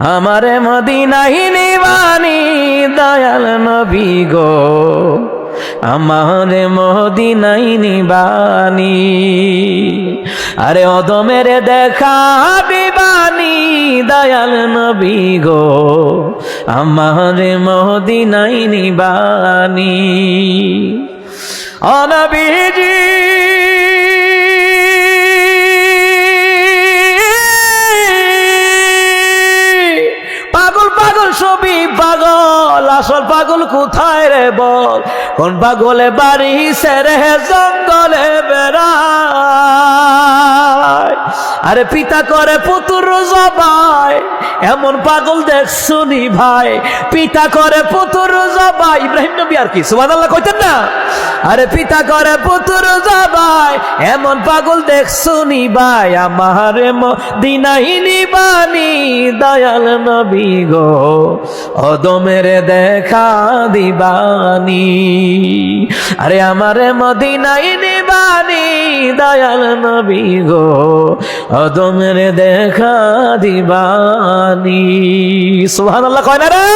আমারে মদিনায় নিবানি দয়াল নবী গো, আমারে মদিনায় নিবানি। আরে অদমের দেখা দিবানি দয়াল নবী গো, আমারে মদিনায় নিবানি। ও নবীজি ছবি পাগল, আসল পাগল কোথায় রে বল? কোন পাগলে বাড়ি সেরে জঙ্গলে বেড়ায়? আরে পিতা করে পুত্র জবাই, এমন পাগল দেখছুনি ভাই? পিতা করে পুত্র জবাই, ইব্রাহিম নবী আর কি সুবহানাল্লাহ কইতেন না? আরে পিতা করে পুত্র জবাই, এমন পাগল দেখছুনি ভাই? আমারে মদিনায় নিবানি দয়াল নবী গো, অদমের দেখা দিবানি। আরে আমারে মদিনায় নিবানি দয়াল নবী গো, অদমের দেখা দিবানি। সুবহানাল্লাহ কয় না রে?